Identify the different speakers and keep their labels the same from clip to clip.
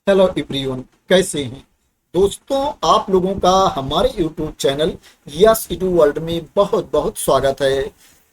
Speaker 1: Hello everyone, कैसे हैं दोस्तों। आप लोगों का हमारे यूट्यूब चैनल यस इडू वर्ल्ड में बहुत बहुत स्वागत है।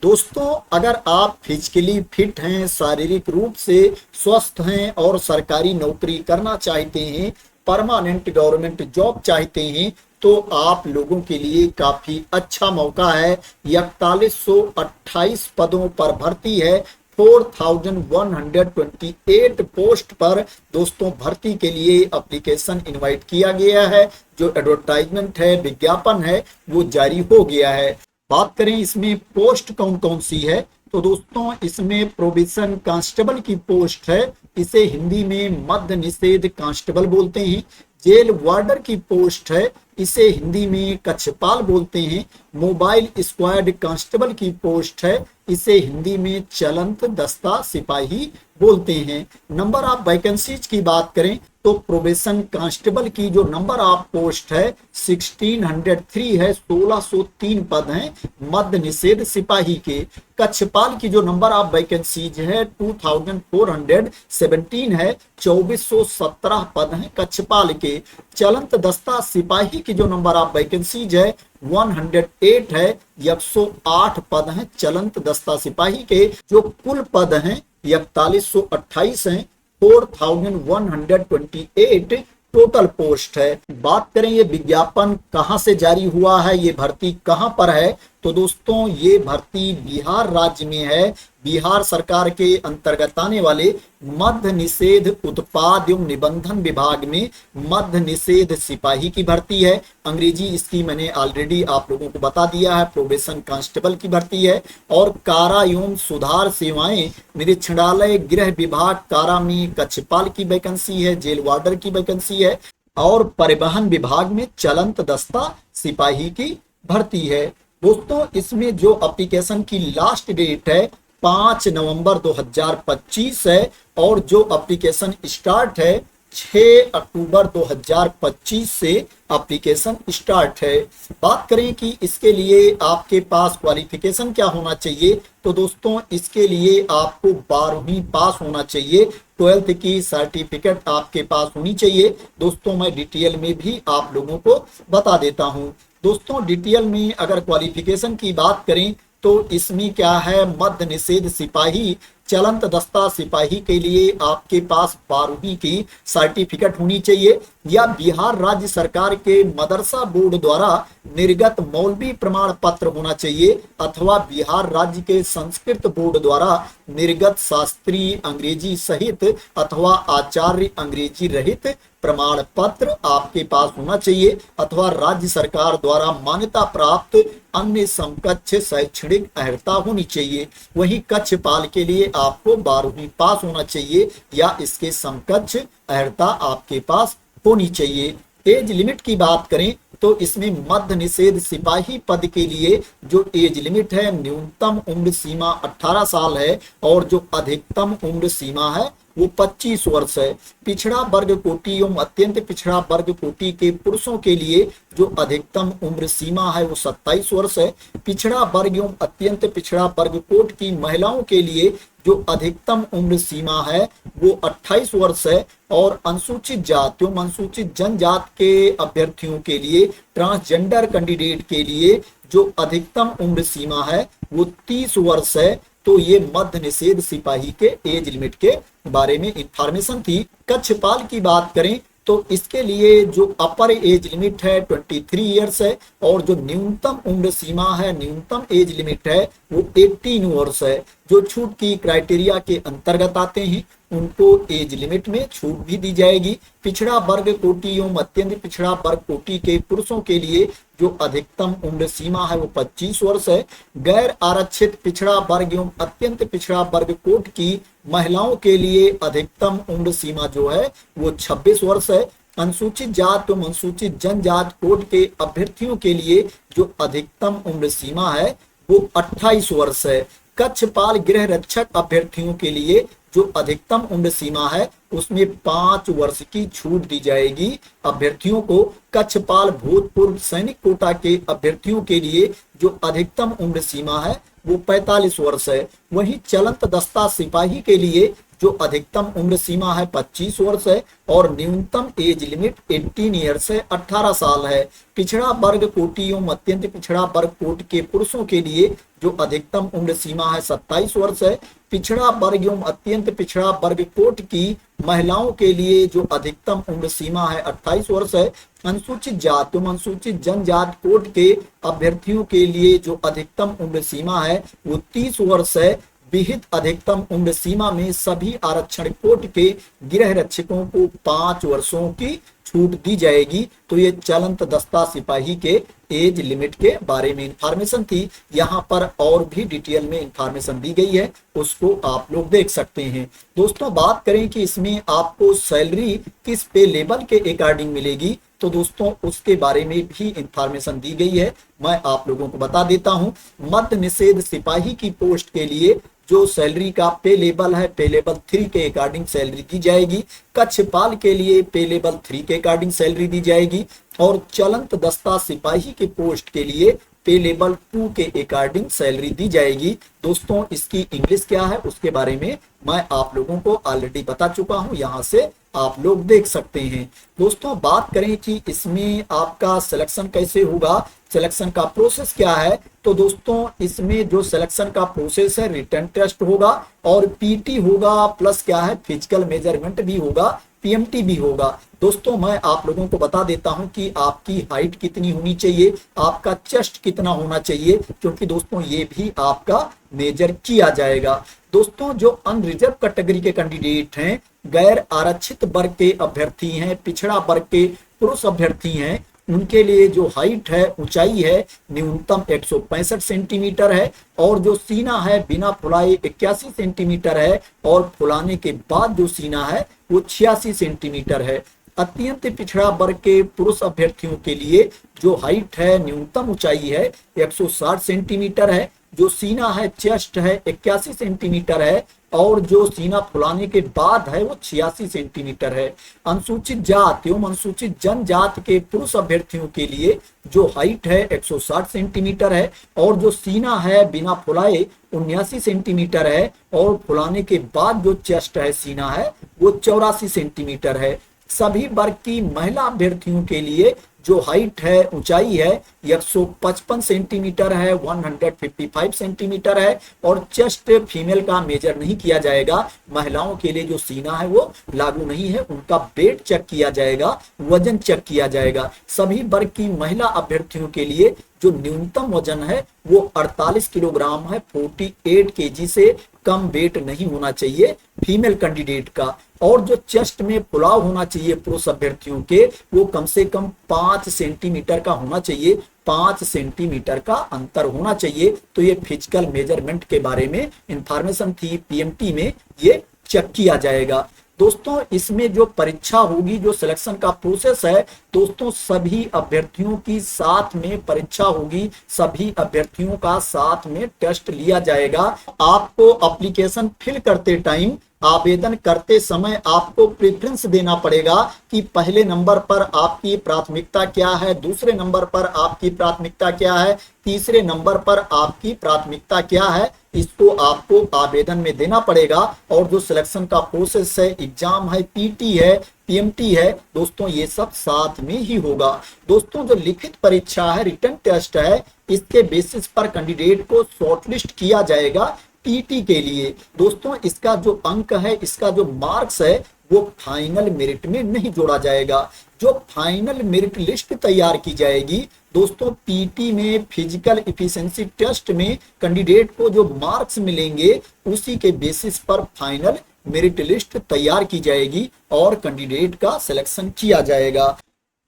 Speaker 1: दोस्तों, अगर आप फिजिकली फिट हैं, शारीरिक रूप से स्वस्थ हैं और सरकारी नौकरी करना चाहते हैं, परमानेंट गवर्नमेंट जॉब चाहते हैं, तो आप लोगों के लिए काफी अच्छा मौका है। 4128 पदों पर भर्ती है। 4128 पोस्ट पर दोस्तों भर्ती के लिए एप्लीकेशन इनवाइट किया गया है। जो एडवर्टाइजमेंट है, विज्ञापन है, वो जारी हो गया है। बात करें इसमें पोस्ट कौन कौन सी है, तो दोस्तों इसमें प्रोबेशन कांस्टेबल की पोस्ट है। इसे हिंदी में मद्य निषेध कांस्टेबल बोलते हैं। जेल वार्डर की पोस्ट है, इसे हिंदी में कक्षपाल बोलते हैं। मोबाइल स्क्वाड कांस्टेबल की पोस्ट है, इसे हिंदी में चलंत दस्ता सिपाही बोलते हैं। नंबर ऑफ वैकेंसीज की बात करें तो प्रोबेशन कांस्टेबल की जो नंबर ऑफ पोस्ट है 1603 है, 1603 पद हैं मद्य निषेध सिपाही के। कक्षपाल की जो नंबर ऑफ वैकेंसीज है 2417 है, 2417 पद हैं कक्षपाल के। चलंत दस्ता सिपाही की जो नंबर ऑफ वैकेंसीज है 108 है, 108 पद हैं चलंत दस्ता सिपाही के। जो कुल पद हैं 4128 हैं, 4128 टोटल पोस्ट है। बात करें ये विज्ञापन कहां से जारी हुआ है, ये भर्ती कहां पर है, तो दोस्तों ये भर्ती बिहार राज्य में है। बिहार सरकार के अंतर्गत आने वाले मद्य निषेध उत्पाद एवं निबंधन विभाग में मद्य निषेध सिपाही की भर्ती है। अंग्रेजी इसकी मैंने ऑलरेडी आप लोगों को बता दिया है, प्रोबेशन कांस्टेबल की भर्ती है। और कारा एवं सुधार सेवाएं निरीक्षणालय गृह विभाग कारा में कक्षपाल की वैकेंसी है, जेल वार्डर की वैकेंसी है। और परिवहन विभाग में चलंत दस्ता सिपाही की भर्ती है। दोस्तों इसमें जो एप्लीकेशन की लास्ट डेट है 5 नवंबर 2025 है और जो एप्लीकेशन स्टार्ट है 6 अक्टूबर 2025 से एप्लीकेशन स्टार्ट है। बात करें कि इसके लिए आपके पास क्वालिफिकेशन क्या होना चाहिए, तो दोस्तों इसके लिए आपको 12वीं पास होना चाहिए। 12th की सर्टिफिकेट आपके पास होनी चाहिए। दोस्तों मैं डिटेल में भी आप लोगों को बता देता हूं। दोस्तों डिटेल में अगर क्वालिफिकेशन की बात करें तो इसमें क्या है, मद्य निषेध सिपाही चलंत दस्ता सिपाही के लिए आपके पास 12वीं की सर्टिफिकेट होनी चाहिए, या बिहार राज्य सरकार के मदरसा बोर्ड द्वारा निर्गत मौलवी प्रमाण पत्र होना चाहिए, अथवा बिहार राज्य के संस्कृत बोर्ड द्वारा निर्गत शास्त्रीय अंग्रेजी सहित अथवा आचार्य अंग्रेजी रहित प्रमाण पत्र आपके पास होना चाहिए, अथवा राज्य सरकार द्वारा मान्यता प्राप्त अन्य समकक्ष शैक्षणिक अर्हता होनी चाहिए। वहीं कक्षपाल के लिए आपको 12वीं पास होना चाहिए या इसके समकक्ष अर्हता आपके पास होनी चाहिए। एज लिमिट की बात करें तो इसमें मद्य निषेध सिपाही पद के लिए जो एज लिमिट है, न्यूनतम उम्र सीमा 18 साल है और जो अधिकतम उम्र सीमा है वो 25 वर्ष है। पिछड़ा वर्ग कोटि एवं अत्यंत पिछड़ा वर्ग कोटि के पुरुषों के लिए जो अधिकतम उम्र सीमा है वो 27 वर्ष है। पिछड़ा वर्ग एवं अत्यंत पिछड़ा वर्ग कोट की महिलाओं के लिए जो अधिकतम उम्र सीमा है वो 28 वर्ष है। और अनुसूचित जात एवं अनुसूचित जनजात के अभ्यर्थियों के लिए, ट्रांसजेंडर कैंडिडेट के लिए जो अधिकतम उम्र सीमा है वो 30 वर्ष है। तो ये मद्य निषेध सिपाही के एज लिमिट के बारे में इंफॉर्मेशन थी। कक्षपाल की बात करें तो इसके लिए जो अपर एज लिमिट है 23 इयर्स है और जो न्यूनतम उम्र सीमा है, न्यूनतम एज लिमिट है वो 18 वर्ष है। जो छूट की क्राइटेरिया के अंतर्गत आते हैं उनको एज लिमिट में छूट भी दी जाएगी। पिछड़ा वर्ग कोटि एवं अत्यंत पिछड़ा वर्ग कोटि के पुरुषों के लिए जो अधिकतम उम्र सीमा है वो 25 वर्ष है। गैर आरक्षित पिछड़ा वर्ग एवं अत्यंत पिछड़ा वर्ग कोट की महिलाओं के लिए अधिकतम उम्र सीमा जो है वो 26 वर्ष है। अनुसूचित जात एवं अनुसूचित जनजात कोट के अभ्यर्थियों के लिए जो अधिकतम उम्र सीमा है वो 28 वर्ष है। कक्षपाल गृह रक्षक अभ्यर्थियों के लिए जो अधिकतम उम्र सीमा है उसमें 5 वर्ष की छूट दी जाएगी अभ्यर्थियों को। कक्षपाल भूतपूर्व सैनिक कोटा के अभ्यर्थियों के लिए जो अधिकतम उम्र सीमा है वो 45 वर्ष है। वहीं चलंत दस्ता सिपाही के लिए जो अधिकतम उम्र सीमा है 25 वर्ष है और न्यूनतम एज लिमिट 18 ईयर्स है, 18 साल है। पिछड़ा वर्ग कोटि एवं अत्यंत पिछड़ा वर्ग कोटि के पुरुषों के लिए जो अधिकतम उम्र सीमा है 27 वर्ष है। पिछड़ा वर्ग एवं अत्यंत पिछड़ा वर्ग कोटि की महिलाओं के लिए जो अधिकतम उम्र सीमा है 28 वर्ष है। अनुसूचित जाति एवं अनुसूचित जनजाति कोटि के अभ्यर्थियों के लिए जो अधिकतम उम्र सीमा है वो 30 वर्ष है। विहित अधिकतम उम्र सीमा में सभी आरक्षण कोटि के गृह रक्षकों को 5 वर्षों की छूट दी जाएगी। तो ये चलंत दस्ता सिपाही के एज लिमिट के बारे में इंफॉर्मेशन थी। यहाँ पर और भी डिटेल में इंफॉर्मेशन दी गई है, उसको आप लोग देख सकते हैं। दोस्तों बात करें कि इसमें आपको सैलरी किस पे लेवल के अकॉर्डिंग मिलेगी, तो दोस्तों उसके बारे में भी इंफॉर्मेशन दी गई है, मैं आप लोगों को बता देता हूँ। मद्य निषेध सिपाही की पोस्ट के लिए जो सैलरी का पे लेवल है, पे लेवल 3 के अकॉर्डिंग सैलरी दी जाएगी। कक्षपाल के लिए पे लेवल 3 के अकॉर्डिंग सैलरी दी जाएगी और चलंत दस्ता सिपाही के पोस्ट के लिए पे लेवल 2 के अकॉर्डिंग सैलरी दी जाएगी। दोस्तों इसकी इंग्लिश क्या है उसके बारे में मैं आप लोगों को ऑलरेडी बता चुका हूं, यहां से आप लोग देख सकते हैं। दोस्तों बात करें कि इसमें आपका सिलेक्शन कैसे होगा, सिलेक्शन का प्रोसेस क्या है, तो दोस्तों इसमें जो सिलेक्शन का प्रोसेस है रिटन टेस्ट होगा और पीटी होगा, प्लस क्या है फिजिकल मेजरमेंट भी होगा, पीएमटी भी होगा। दोस्तों मैं आप लोगों को बता देता हूं कि आपकी हाइट कितनी होनी चाहिए, आपका चेस्ट कितना होना चाहिए, क्योंकि दोस्तों ये भी आपका मेजर किया जाएगा। दोस्तों जो अनरिजर्व कैटेगरी के कैंडिडेट हैं, गैर आरक्षित वर्ग के अभ्यर्थी हैं, पिछड़ा वर्ग के पुरुष अभ्यर्थी हैं, उनके लिए जो हाइट है, ऊंचाई है न्यूनतम 165 सेंटीमीटर है और जो सीना है बिना फुलाए 81 सेंटीमीटर है और फुलाने के बाद जो सीना है वो 86 सेंटीमीटर है। अत्यंत पिछड़ा वर्ग के पुरुष अभ्यर्थियों के लिए जो हाइट है, न्यूनतम ऊंचाई है 160 सेंटीमीटर है, जो सीना है, चेस्ट है 81 सेंटीमीटर है और जो सीना फुलाने के बाद है वो 86 सेंटीमीटर है। अनुसूचित जाति एवं अनुसूचित जनजाति के पुरुष अभ्यर्थियों के लिए जो हाइट है 160 सेंटीमीटर है और जो सीना है बिना फुलाए 79 सेंटीमीटर है और फुलाने के बाद जो चेस्ट है, सीना है वो 84 सेंटीमीटर है। सभी वर्ग की महिला अभ्यर्थियों के लिए जो हाइट है, ऊंचाई है 155 सेंटीमीटर है, 155 सेंटीमीटर है और चेस्ट फीमेल का मेजर नहीं किया जाएगा। महिलाओं के लिए जो सीना है वो लागू नहीं है, उनका वेट चेक किया जाएगा, वजन चेक किया जाएगा। सभी वर्ग की महिला अभ्यर्थियों के लिए जो न्यूनतम वजन है वो 48 किलोग्राम है, 48 केजी से कम वेट नहीं होना चाहिए फीमेल कैंडिडेट का और जो चेस्ट में फुलाव होना चाहिए पुरुष अभ्यर्थियों के वो कम से कम 5 सेंटीमीटर का होना चाहिए, 5 सेंटीमीटर का अंतर होना चाहिए। तो ये फिजिकल मेजरमेंट के बारे में इंफॉर्मेशन थी, पीएमटी में ये चेक किया जाएगा। दोस्तों इसमें जो परीक्षा होगी, जो सिलेक्शन का प्रोसेस है, दोस्तों सभी अभ्यर्थियों की साथ में परीक्षा होगी, सभी अभ्यर्थियों का साथ में टेस्ट लिया जाएगा। आपको एप्लीकेशन फिल करते टाइम, आवेदन करते समय आपको प्रेफरेंस देना पड़ेगा कि पहले नंबर पर आपकी प्राथमिकता क्या है, दूसरे नंबर पर आपकी प्राथमिकता क्या है, तीसरे नंबर पर आपकी प्राथमिकता क्या है, इसको आपको आवेदन में देना पड़ेगा। और जो सिलेक्शन का प्रोसेस है, एग्जाम है, पीटी है, पीएमटी है, दोस्तों ये सब साथ में ही होगा। दोस्तों जो लिखित परीक्षा है, रिटन टेस्ट है, इसके बेसिस पर कैंडिडेट को शॉर्टलिस्ट किया जाएगा पीटी के लिए। दोस्तों इसका जो अंक है, इसका जो मार्क्स है वो फाइनल मेरिट में नहीं जोड़ा जाएगा। जो फाइनल मेरिट लिस्ट तैयार की जाएगी दोस्तों पीटी में, फिजिकल इफिशिएंसी टेस्ट में कैंडिडेट को जो मार्क्स मिलेंगे उसी के बेसिस पर फाइनल मेरिट लिस्ट तैयार की जाएगी और कैंडिडेट का सिलेक्शन किया जाएगा।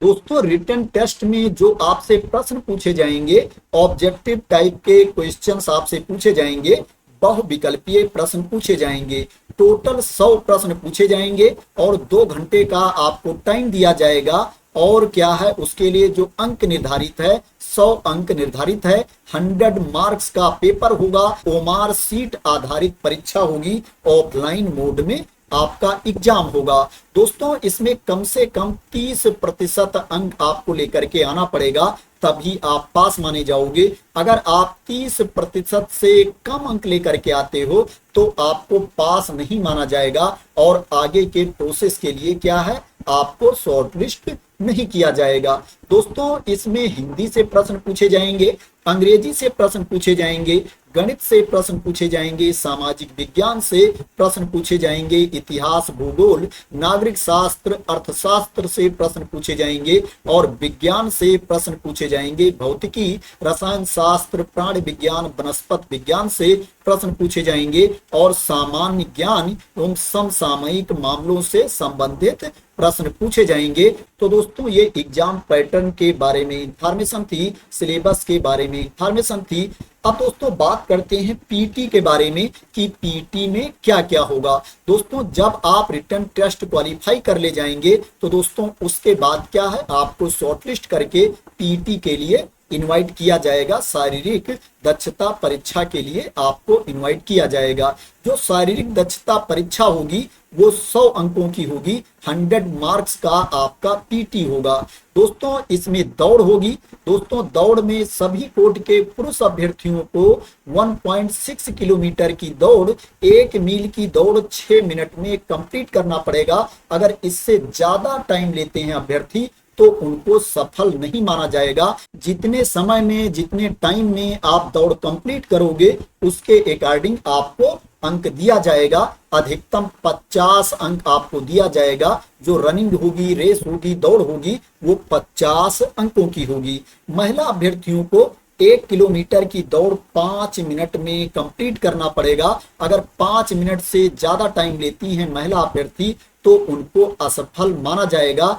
Speaker 1: दोस्तों रिटन टेस्ट में जो आपसे प्रश्न पूछे जाएंगे, ऑब्जेक्टिव टाइप के क्वेश्चंस आपसे पूछे जाएंगे, बहुविकल्पीय प्रश्न पूछे जाएंगे। टोटल 100 प्रश्न पूछे जाएंगे और 2 घंटे का आपको टाइम दिया जाएगा। और क्या है उसके लिए जो अंक निर्धारित है, 100 अंक निर्धारित है। 100 मार्क्स का पेपर होगा, ओमार सीट आधारित परीक्षा होगी, ऑफलाइन मोड में आपका एग्जाम होगा। दोस्तों इसमें कम से कम 30% अंक आपको लेकर के आना पड़ेगा, तभी आप पास माने जाओगे। अगर आप 30% से कम अंक लेकर के आते हो तो आपको पास नहीं माना जाएगा और आगे के प्रोसेस के लिए क्या है, आपको शॉर्टलिस्ट नहीं किया जाएगा। दोस्तों इसमें हिंदी से प्रश्न पूछे जाएंगे, अंग्रेजी से प्रश्न पूछे जाएंगे, गणित से प्रश्न पूछे जाएंगे, सामाजिक विज्ञान से प्रश्न पूछे जाएंगे, इतिहास, भूगोल, नागरिक शास्त्र, अर्थशास्त्र से प्रश्न पूछे जाएंगे और विज्ञान से प्रश्न पूछे जाएंगे। भौतिकी, रसायन शास्त्र, प्राणी विज्ञान, वनस्पति विज्ञान से प्रश्न पूछे जाएंगे और सामान्य ज्ञान एवं समसामयिक मामलों से संबंधित प्रश्न पूछे जाएंगे। तो दोस्तों ये एग्जाम पैटर्न के बारे में इंफॉर्मेशन थी, सिलेबस के बारे में इंफॉर्मेशन थी। अब दोस्तों बात करते हैं पीटी के बारे में कि पीटी में क्या क्या होगा। दोस्तों जब आप रिटन टेस्ट क्वालिफाई कर ले जाएंगे तो दोस्तों उसके बाद क्या है, आपको शॉर्टलिस्ट करके पीटी के लिए इनवाइट किया जाएगा। शारीरिक दक्षता परीक्षा के लिए आपको इनवाइट किया जाएगा। जो शारीरिक दक्षता परीक्षा होगी वो 100 अंकों की होगी, 100 मार्क्स का आपका पीटी होगा। दोस्तों इसमें दौड़ होगी। दोस्तों दौड़ में सभी कोट के पुरुष अभ्यर्थियों को 1.6 किलोमीटर की दौड़, 1 मील की दौड़ 6 मिनट में कंप्लीट करना पड़ेगा। अगर इससे ज्यादा टाइम लेते हैं अभ्यर्थी तो उनको सफल नहीं माना जाएगा। जितने समय में, जितने टाइम में आप दौड़ कंप्लीट करोगे उसके अकॉर्डिंग आपको अंक दिया जाएगा। अधिकतम 50 अंक आपको दिया जाएगा। जो रनिंग होगी, रेस होगी, दौड़ होगी वो 50 अंकों की होगी। महिला अभ्यर्थियों को 1 किलोमीटर की दौड़ 5 मिनट में कंप्लीट करना पड़ेगा। अगर 5 मिनट से ज्यादा टाइम लेती हैं महिला अभ्यर्थी तो उनको असफल माना जाएगा।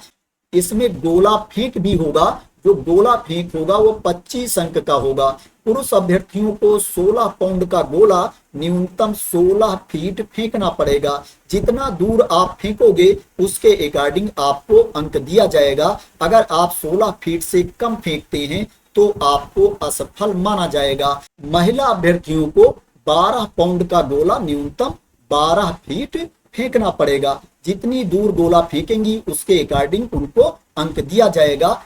Speaker 1: इसमें गोला फेंक भी होगा। जो गोला फेंक होगा वो 25 अंक का होगा। पुरुष अभ्यर्थियों को 16 पाउंड का गोला न्यूनतम 16 फीट फेंकना पड़ेगा। जितना दूर आप फेंकोगे उसके अकॉर्डिंग आपको अंक दिया जाएगा। अगर आप 16 फीट से कम फेंकते हैं तो आपको असफल माना जाएगा। महिला अभ्यर्थियों को 12 पाउंड का गोला न्यूनतम 12 फीट फेंकना पड़ेगा। जितनी दूर गोला फेंकेंगी उसके अकॉर्डिंग उनको अंक दिया जाएगा।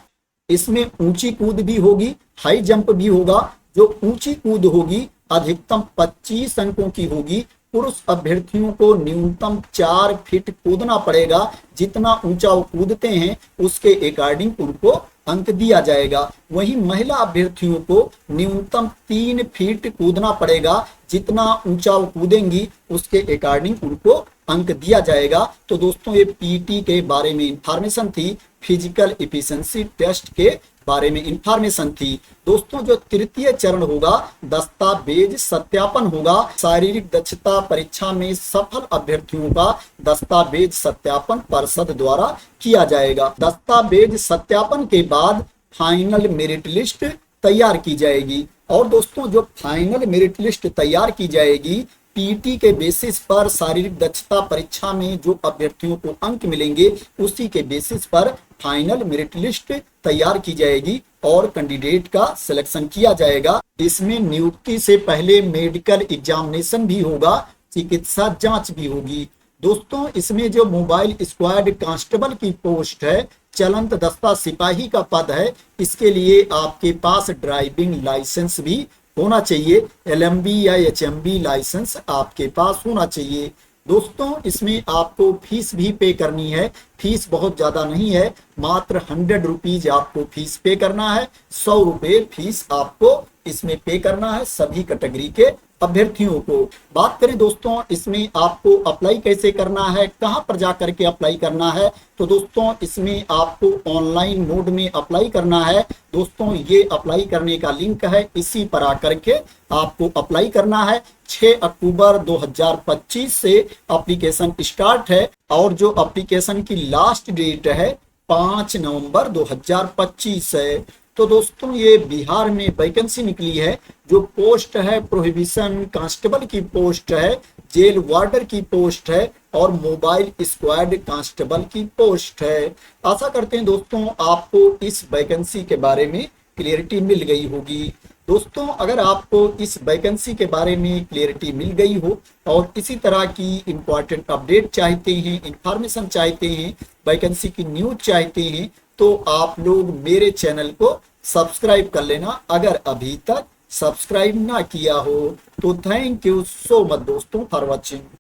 Speaker 1: इसमें ऊंची कूद भी होगी, हाई जंप भी होगा। जो ऊंची कूद होगी अधिकतम 25 अंकों की होगी। पुरुष अभ्यर्थियों को न्यूनतम 4 फीट कूदना पड़ेगा। जितना ऊंचा वो कूदते हैं उसके अकॉर्डिंग उनको अंक दिया जाएगा। वहीं महिला अभ्यर्थियों को न्यूनतम 3 फीट कूदना पड़ेगा। जितना ऊंचा वो कूदेंगी उसके अकॉर्डिंग उनको अंक दिया जाएगा। तो दोस्तों ये पीटी के बारे में इंफॉर्मेशन थी, फिजिकल एफिशिएंसी टेस्ट के बारे में इंफॉर्मेशन थी। दोस्तों जो तृतीय चरण होगा दस्तावेज सत्यापन होगा। शारीरिक दक्षता परीक्षा में सफल अभ्यर्थियों का दस्तावेज सत्यापन परिषद द्वारा किया जाएगा। दस्तावेज सत्यापन के बाद फाइनल मेरिट लिस्ट तैयार की जाएगी। और दोस्तों जो फाइनल मेरिट लिस्ट तैयार की जाएगी पीटी के बेसिस पर शारीरिक दक्षता परीक्षा में जो अभ्यर्थियों को अंक मिलेंगे उसी के बेसिस पर फाइनल मेरिट लिस्ट तैयार की जाएगी और कैंडिडेट का सिलेक्शन किया जाएगा। इसमें नियुक्ति से पहले मेडिकल एग्जामिनेशन भी होगा, चिकित्सा जांच भी होगी। दोस्तों इसमें जो मोबाइल स्क्वाड कांस्टेबल की पोस्ट है, चलंत दस्ता सिपाही का पद है, इसके लिए आपके पास ड्राइविंग लाइसेंस भी होना चाहिए। एलएमबी या एचएमबी लाइसेंस आपके पास होना चाहिए। दोस्तों इसमें आपको फीस भी पे करनी है। फीस बहुत ज्यादा नहीं है, मात्र 100 रुपीज आपको फीस पे करना है। 100 रुपए फीस आपको इसमें पे करना है सभी कैटेगरी के अभ्यर्थियों को। बात करें दोस्तों इसमें आपको अप्लाई कैसे करना है, कहां पर जा करके अप्लाई करना है, तो दोस्तों इसमें आपको ऑनलाइन मोड में अप्लाई करना है। दोस्तों ये अप्लाई करने का लिंक है, इसी पर आकर के आपको अप्लाई करना है। 6 अक्टूबर 2025 से एप्लीकेशन स्टार्ट है और जो एप्लीकेशन की लास्ट डेट है 5 नवंबर 2025 है। तो दोस्तों ये बिहार में वैकेंसी निकली है। जो पोस्ट है प्रोहिबिशन कांस्टेबल की पोस्ट है, जेल वार्डर की पोस्ट है और मोबाइल स्क्वाड कांस्टेबल की पोस्ट है। आशा करते हैं दोस्तों आपको इस वैकेंसी के बारे में क्लियरिटी मिल गई होगी। दोस्तों अगर आपको इस वैकेंसी के बारे में क्लियरिटी मिल गई हो और इसी तरह की इंपॉर्टेंट अपडेट चाहते हैं, इंफॉर्मेशन चाहते हैं, वैकेंसी की न्यूज चाहते हैं तो आप लोग मेरे चैनल को सब्सक्राइब कर लेना अगर अभी तक सब्सक्राइब ना किया हो। तो थैंक यू सो मच दोस्तों फॉर वॉचिंग।